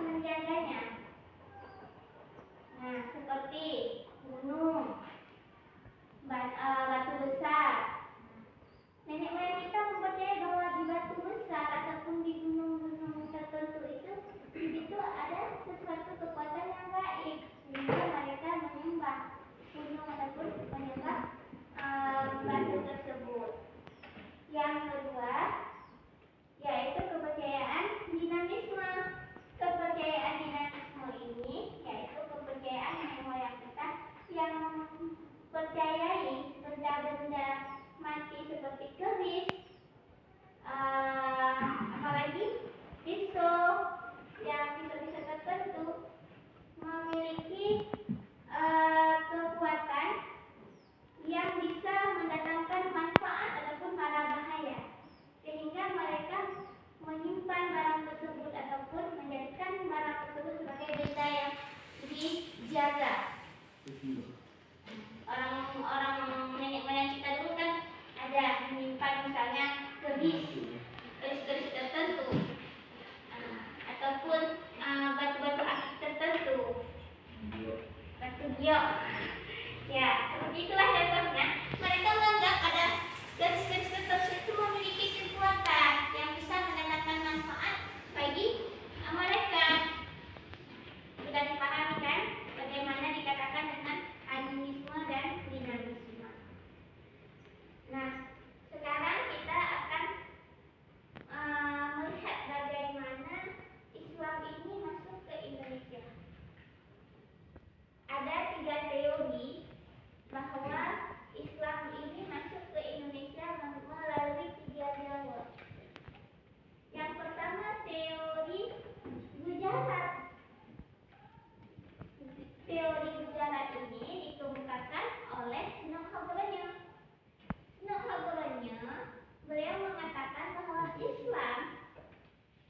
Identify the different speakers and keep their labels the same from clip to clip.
Speaker 1: menjaganya. Nah, seperti gunung, batu besar. Nenek moyang kita mempercayai bahwa di batu besar ataupun di gunung-gunung tertentu itu ada sesuatu kekuatan yang gaib, sehingga mereka menyembah gunung ataupun menyembah batu tersebut. Yang kedua yaitu kepercayaan dinamisme. Kepercayaan dinamisme ini yaitu kepercayaan nenek moyang kita yang percayai benda-benda mati seperti keris, apalagi pisau tertentu memiliki kekuatan yang bisa mendatangkan manfaat ataupun mara bahaya, sehingga mereka menyimpan barang tersebut ataupun menjadikan barang tersebut sebagai benda yang dijaga. Orang nenek moyang kita dulu kan ada menyimpan misalnya keris tertentu, ataupun batu-batu akik tertentu, batu giok. Ya, seperti itulah contohnya. Mereka menganggap ada keris-keris tertentu itu memiliki kekuatan yang bisa mendatangkan manfaat bagi mereka. Sudah dipahami kan bagaimana dikatakan dengan animisme dan dinamisme. Nah, sekarang kita akan melihat bagaimana Islam ini masuk ke Indonesia. Ada 3 teori bahwa Islam ini masuk ke Indonesia melalui 3 jalur. Yang pertama teori Gujarat. Teori Gujarat ini dikemukakan oleh Nokhabranyo. Beliau mengatakan bahwa Islam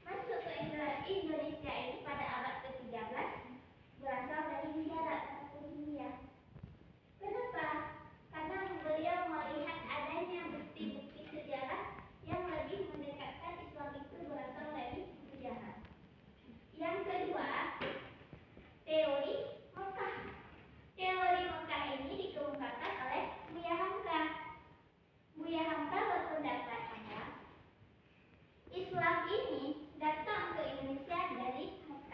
Speaker 1: masuk ke Indonesia ini pada abad ke-13 berasal dari Gujarat atau India. Kenapa? Karena beliau melihat adanya bukti-bukti sejarah yang lebih mendekatkan Islam itu berasal dari Gujarat. Yang kedua, teori Mekah. Teori Mekah ini dikemukakan oleh Buya Hamka. Buya Hamka berpendapat bahwa Islam ini datang ke Indonesia dari Mekah.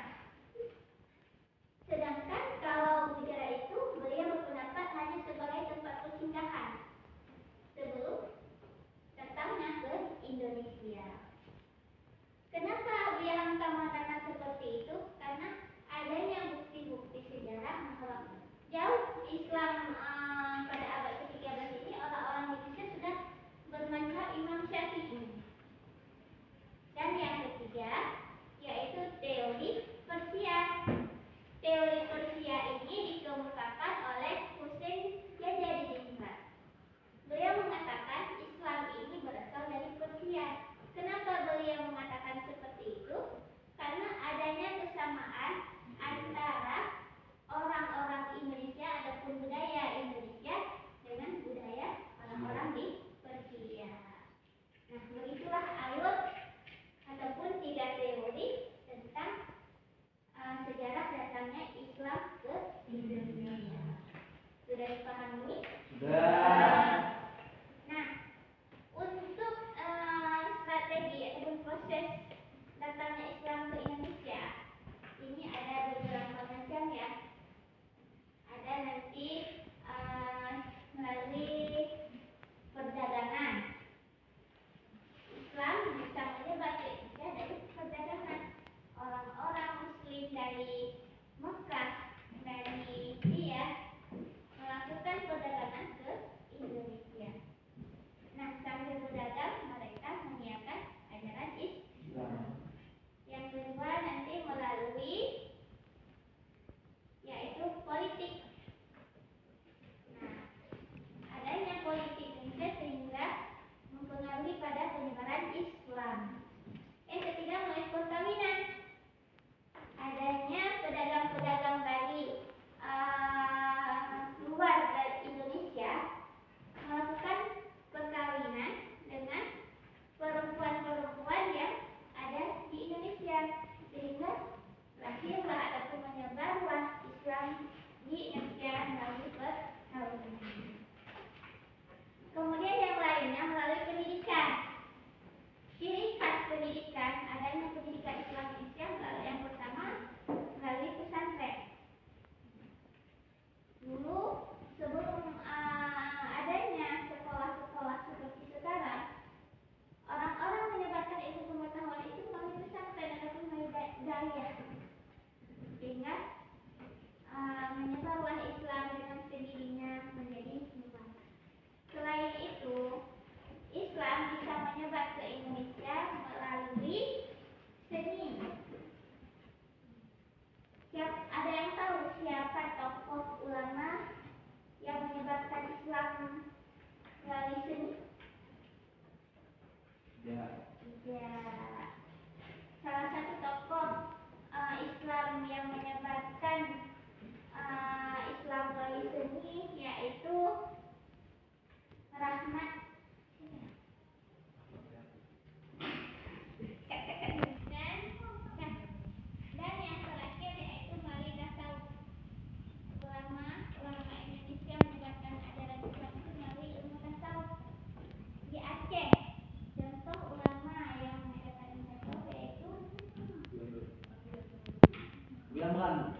Speaker 2: Yang mana?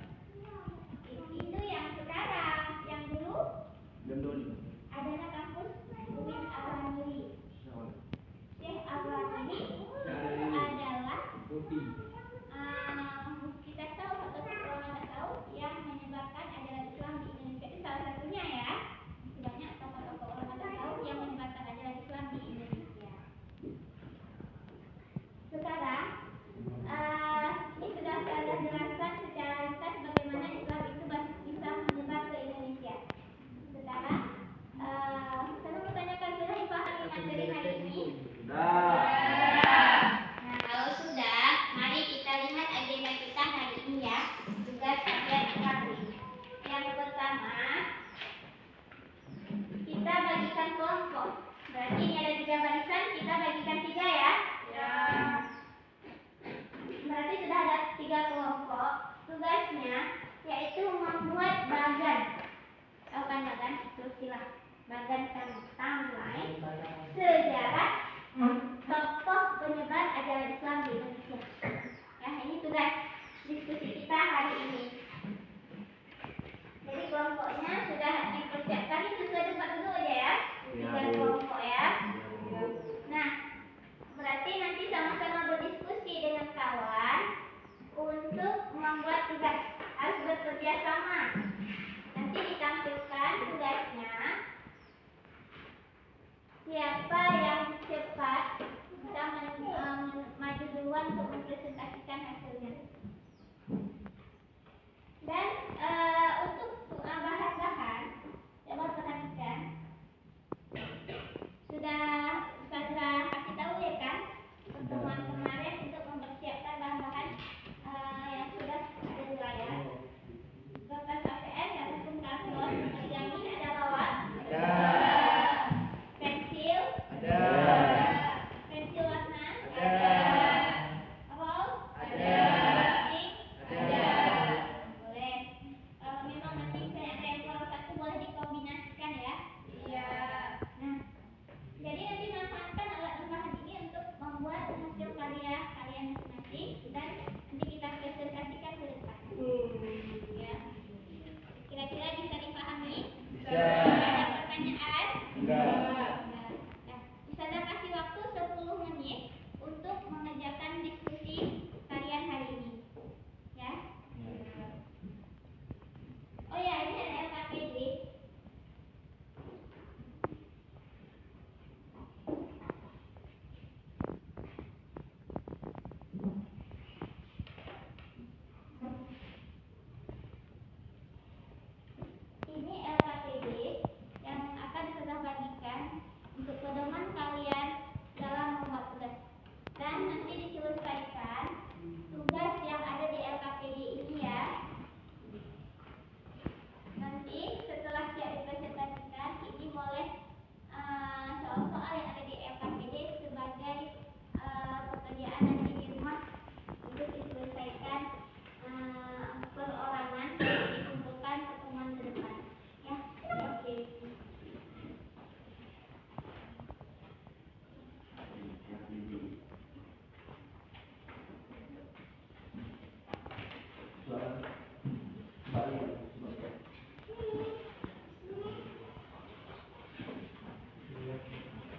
Speaker 1: Itu yang sekarang, yang dulu
Speaker 2: Yang dulu.
Speaker 1: adalah kampus UIN Abranuri. Syekh Abranuri adalah kita tahu atau orang tidak tahu yang menyebarkan ajaran Islam di Indonesia. Itu salah satunya ya. Banyak tokoh-tokoh orang tidak tahu yang menyebarkan ajaran Islam di Indonesia. Sekarang ini sudah saya jelaskan secara ringkas bagaimana Islam itu bisa menyebar ke Indonesia. Sekarang saya mau tanyakan, sudah dipahami materi hari ini?
Speaker 2: Sudah.
Speaker 1: Nah, kalau sudah, mari kita lihat agenda kita hari ini ya. Tugas harian kami. Yang pertama, kita bagikan kelompok. Berarti ini ada 3 barisan, kita bagikan 3 ya. Ya. Berarti sudah ada 3 kelompok. Tugasnya yaitu membuat bagan. Tahu kan bagan? Itu istilah bagan timeline sejarah tokoh penyebar ajaran Islam di Indonesia. Ya, ini tugas diskusi kita hari ini. Jadi kelompoknya sudah dipersiapkan, itu sudah tempat dulu aja ya. 3 kelompok ya. Nah, berarti nanti sama-sama berdiskusi dengan kawan untuk membuat tugas. Harus bekerja sama. Nanti ditampilkan tugasnya. Siapa yang cepat bisa maju duluan untuk mempresentasikan hasilnya. Dan untuk bahan-bahan, coba perhatikan. Sudah Ustazah kasih tahu ya kan pertemuan kemarin untuk mempersiapkan bahan-bahan yang sudah ada di layar. Kertas APS, ataupun karton, dijamin ada bawah. Pensil. Pensil warna. Roll. Stick. Boleh. Kalau memang nanti misalnya ada yang kurang satu, boleh dikombinasikan ya. Iya. Nah, jadi nanti manfaatkan alat-alat ini untuk membuat hasil karya kalian masing-masing dan nanti kita presentasikan ke depan. Ya. Kira-kira bisa dipahami? Ada pertanyaan? Nah, Ustazah kasih waktu 10 menit untuk mengerjakan diskusi kalian hari ini. Ya. Oh ya, ini ada LKPD. Ini LKPD yang akan saya bagikan untuk pedoman kalian dalam membuat tugas. Dan nanti diselesaikan tugas yang ada di LKPD ini ya. Nanti setelah siap dipresentasikan, ini boleh soal-soal yang ada di LKPD sebagai pekerjaan nanti di rumah untuk diselesaikan perorangan dan dikumpulkan pertemuan ke depan. Ya, oke.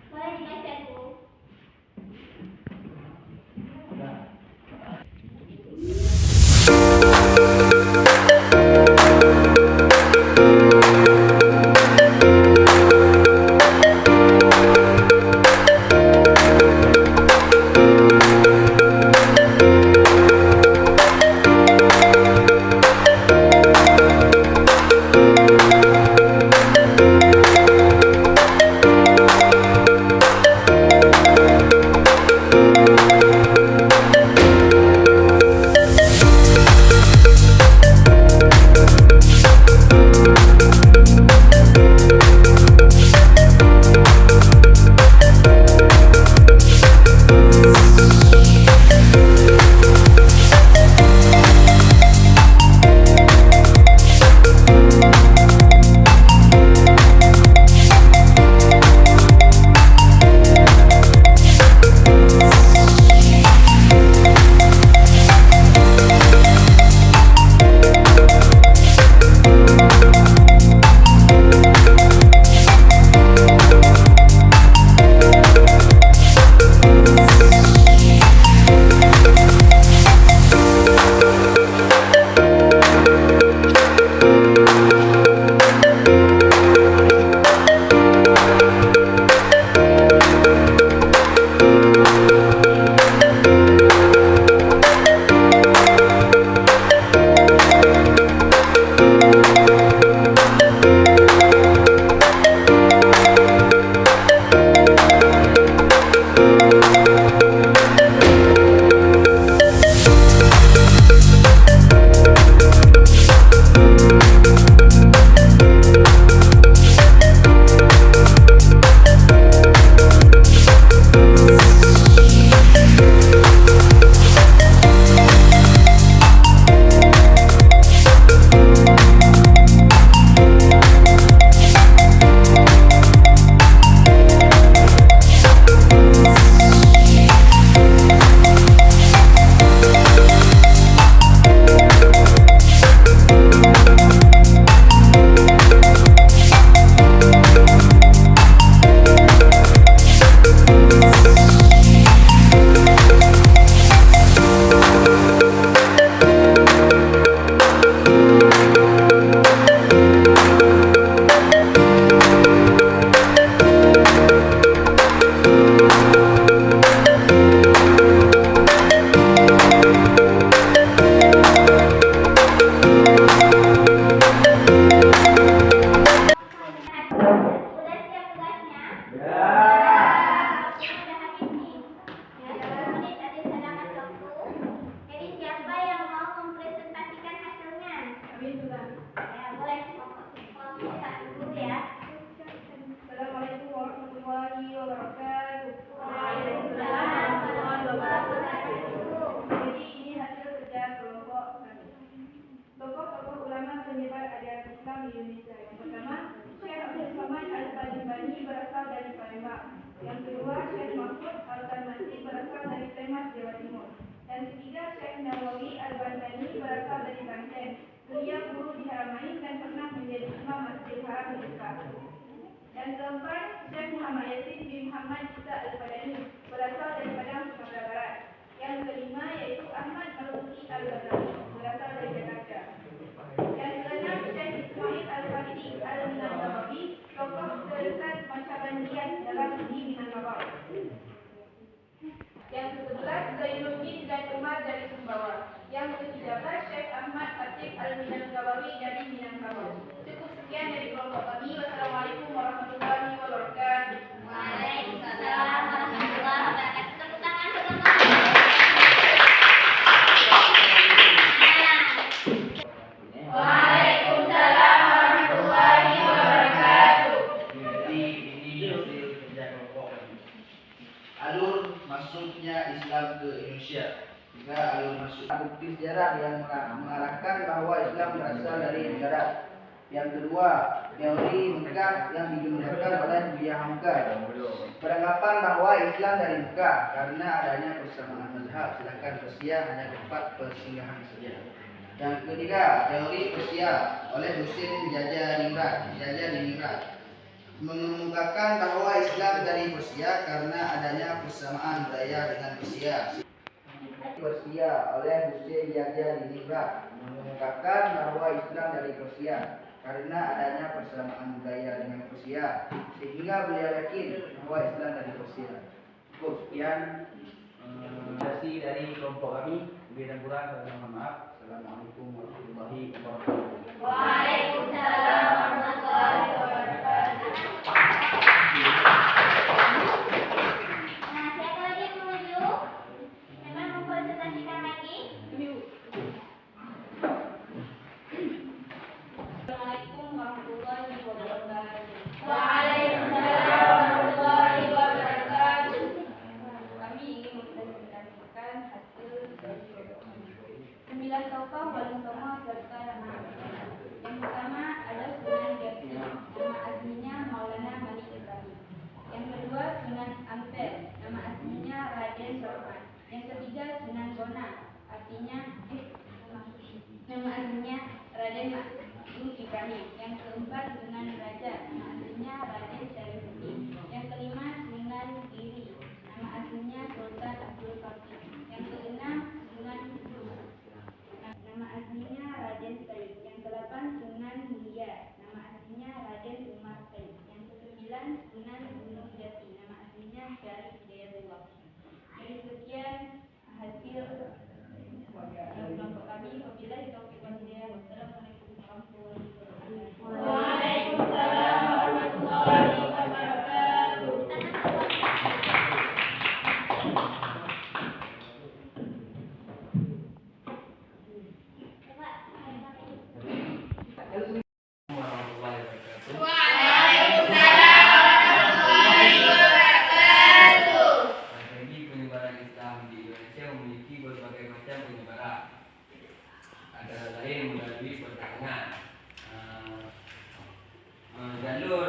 Speaker 1: Boleh dibaca dulu.
Speaker 3: Amin sudah.
Speaker 1: Ya, boleh. Buka dulu ya.
Speaker 3: Assalamualaikum warahmatullahi wabarakatuh.
Speaker 1: Waalaikumsalam warahmatullahi wabarakatuh.
Speaker 3: Jadi ini hasil kerja kelompok kami. Tokoh-tokoh ulama penyebar ajaran Islam di Indonesia. Yang pertama, Syekh Abdul Somad Al-Bani berasal dari Palembang. Yang kedua, Syekh Mahfud Al-Tarmasi berasal dari Sleman, Jawa Timur. Yang ketiga, Syekh Nawawi Al-Bantani berasal dari Banten. Beliau guru di Haramain dan pernah menjadi imam Masjidil Haram di Mekah. Yang keempat, Syekh Muhammad Yasin bin Muhammad Isa Al-Badani berasal dari Padang, Sumatera Barat. Yang kelima yaitu Ahmad Al-Ruki Al-Badani berasal dari Jakarta. Yang keenam, Syekh Ismail Al-Faridi Al-Minangkawi, tokoh terbesar Masyarakat dalam seni Minangkabau. Yang ke-11, Zainuddin dan Umar dari Sumbawa. Yang ke-13, Syekh Ahmad Khatib Al-Minangkawi dari Minangkabau. Cukup sekian dari kelompok kami. Wassalamualaikum warahmatullahi wabarakatuh.
Speaker 1: Waalaikumsalam warahmatullahi wabarakatuh. Tepuk tangan teman-teman.
Speaker 3: Waalaikumsalam warahmatullahi wabarakatuh.
Speaker 2: Jadi ini hasil kerja kelompok kami. Alur masuknya Islam ke Indonesia. Jika alur masuk bukti sejarah yang mengarahkan bahwa Islam berasal dari negara. Yang kedua, teori Mekah yang digunakan oleh Buya Hamka. Beranggapan bahwa Islam dari Mekah karena adanya persamaan mazhab, sedangkan Persia hanya tempat persinggahan saja. Yang ketiga, teori Persia oleh Husain Diningrat mengemukakan bahwa Islam dari Persia karena adanya persamaan budaya dengan Persia. Persia oleh Husain Diningrat mengemukakan bahwa Islam dari Persia karena adanya persamaan budaya dengan Persia, sehingga beliau yakin bahwa Islam dari Persia. Cukup sekian dari kelompok kami. Lebih dan kurang saya mohon maaf. Assalamualaikum warahmatullahi wabarakatuh.
Speaker 1: Waalaikumsalam warahmatullahi wabarakatuh. Nah, siapa lagi yang menuju? Siapa yang mempresentasikan lagi?
Speaker 3: Assalamualaikum warahmatullahi wabarakatuh.
Speaker 1: Waalaikumsalam warahmatullahi wabarakatuh.
Speaker 3: Kami ingin mempresentasikan hasil dari kelompok kami. 9 tokoh wali songo serta nama. Yang pertama ada Sunan Dersi, nama aslinya Maulana Malik Ibrahim. Yang kedua Sunan Ampel, nama aslinya Raden Sorman. Yang ketiga Sunan Bona, nama aslinya Raden Makmum Ibrahim. Yang keempat Sunan Raja, nama aslinya Raden Syarifuddin. Yang kelima Sunan Giri, nama aslinya Sultan Abdul Qadir. Yang keenam Sunan nama aslinya Raden Said. Yang ke-8 Sunan Mulia, nama aslinya Raden Umar Said. Yang ke-9 Sunan Gunung Jati, nama aslinya Syarif Hidayatullah. Dari sekian hasil kelompok kami, wabillahi taufiq wal hidayah. Wassalamualaikum warahmatullahi wabarakatuh.
Speaker 1: Waalaikumsalam warahmatullahi wabarakatuh.
Speaker 4: Strategi penyebaran Islam di Indonesia memiliki berbagai macam penyebaran. Antara lain melalui perdagangan. Jalur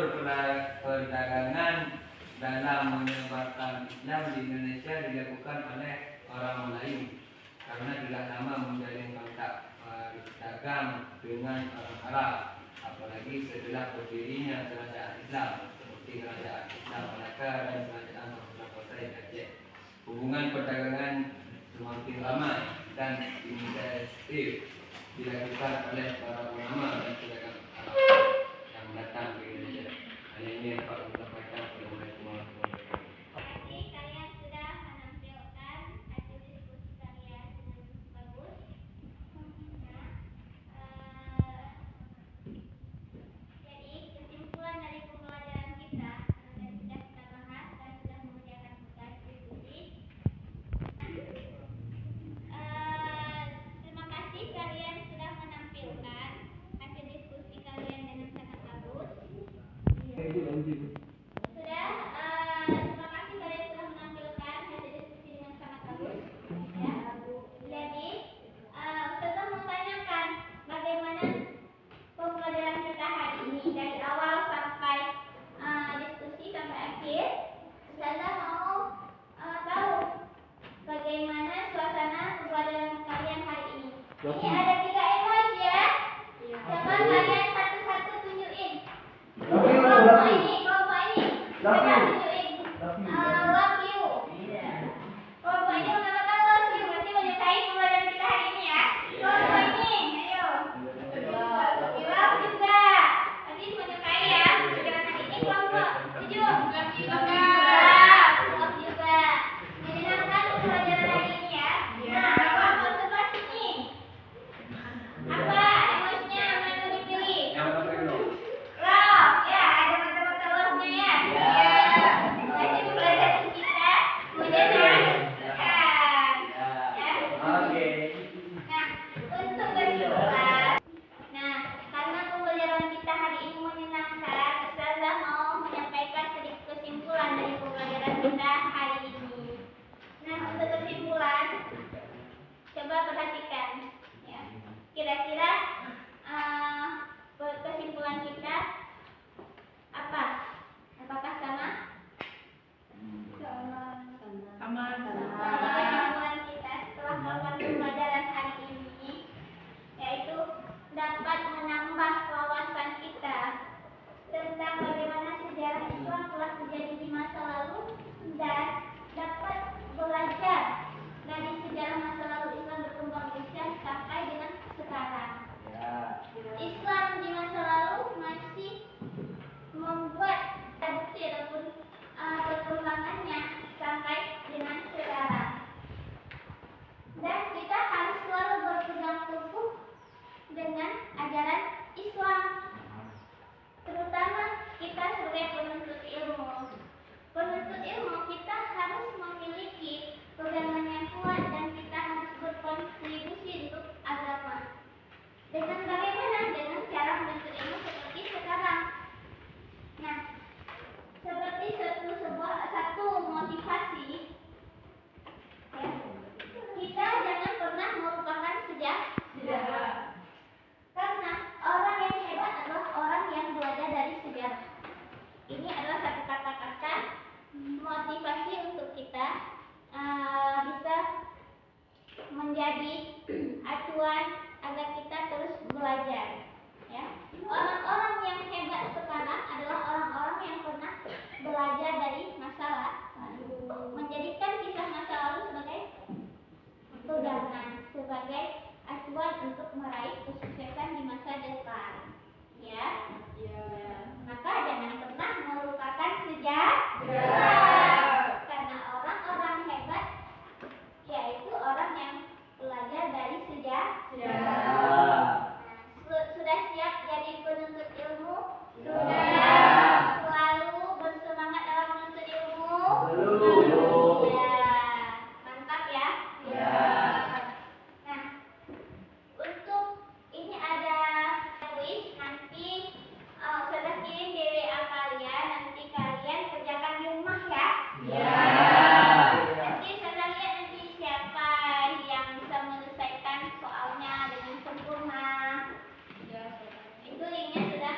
Speaker 4: perdagangan dalam menyebarkan Islam di Indonesia dilakukan oleh orang Melayu karena tidak lama menjalin kontak dagang dengan orang Arab, apalagi setelah berdirinya kerajaan Islam seperti kerajaan Islam Malaka dan kerajaan Pasai Aceh. Hubungan perdagangan semakin ramai dan intensif dilakukan oleh para ulama dan pedagang Arab yang datang ke Indonesia. Hanya ini yang dapat kami sampaikan. Assalamualaikum warahmatullahi wabarakatuh.
Speaker 1: Tadi kalian sudah menampilkan hasil diskusi kalian dengan bagus. Jadi kesimpulan dari pembelajaran kita yang sudah kita bahas dan sudah mengerjakan tugas diskusi. Terima kasih kalian sudah menampilkan Sudah, terima kasih kalian telah menampilkan hasil diskusi dengan sangat bagus. Ya. Jadi, Ustazah mau tanyakan bagaimana pembelajaran kita hari ini dari awal sampai diskusi sampai akhir. Ustazah mau tahu bagaimana suasana pembelajaran kalian hari ini. Ini ada 3 emoji ya. Coba kalian satu-satu tunjukin. Kelompok ini. Coba tunjukin. Love you. Kelompok ini mengatakan love you. Berarti menyukai pembelajaran kita hari ini ya. Kelompok ini, ayo. Love juga. Berarti menyukai ya pembelajaran hari ini. Kelompok 7. Love juga. Love juga. Menyenangkan pembelajaran hari ini ya. Nah, kelompok sebelah sini. Apa emosinya mana dipilih? Love, ya ada mata-mata love-nya ya. Berarti pembelajaran kita menyenangkan. Ya. Nah, untuk kesimpulan. Nah, karena pembelajaran kita hari ini menyenangkan, Ustazah mau menyampaikan sedikit kesimpulan dari pembelajaran kita hari ini. Nah, untuk kesimpulan, coba perhatikan. Ya. Kira-kira kesimpulan kita apa? Apakah sama? Kesimpulan kita setelah melakukan pembelajaran hari ini yaitu dapat menambah wawasan kita tentang bagaimana sejarah Islam telah terjadi di masa lalu dan dapat belajar dari sejarah masa lalu Islam berkembang biak sampai dengan sekarang. Islam di masa lalu masih membuat bukti ataupun perkembangannya sampai dengan sekarang. Dan kita harus selalu berpegang teguh dengan ajaran Islam. Terutama kita sebagai penuntut ilmu. Penuntut ilmu kita harus memiliki pegangan yang kuat dan kita harus berkontribusi untuk agama. Dengan bagaimana? Dengan cara menuntut ilmu seperti sekarang. Nah, seperti satu motivasi, ya, kita jangan pernah melupakan sejarah. Karena orang yang hebat adalah orang yang belajar dari sejarah. Ini adalah satu kata-kata motivasi untuk kita bisa menjadi acuan agar kita terus belajar. Ya. Orang-orang yang hebat sekarang adalah orang-orang yang pernah belajar dari masa lalu, menjadikan kisah masa lalu sebagai pegangan, sebagai acuan untuk meraih kesuksesan di masa depan. Ya. Maka jangan pernah melupakan sejarah. Karena orang-orang hebat yaitu orang yang belajar dari sejarah. Sudah siap jadi penuntut ilmu? Sudah. Selalu bersemangat dalam menuntut ilmu? Belum. Ya. Mantap ya? Ya. Nah, untuk ini ada kuis nanti sudah kirim di WA kalian, nanti kalian kerjakan di rumah ya? Ya. Nanti saya lihat nanti siapa yang bisa menyelesaikan soalnya dengan sempurna. Itu linknya sudah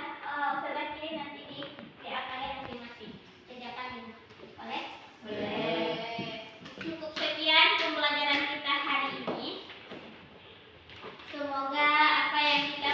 Speaker 1: kirim nanti di WA kalian masing-masing. Kerjakan di rumah. Boleh? Boleh. Cukup sekian pembelajaran kita hari ini. Semoga apa yang kita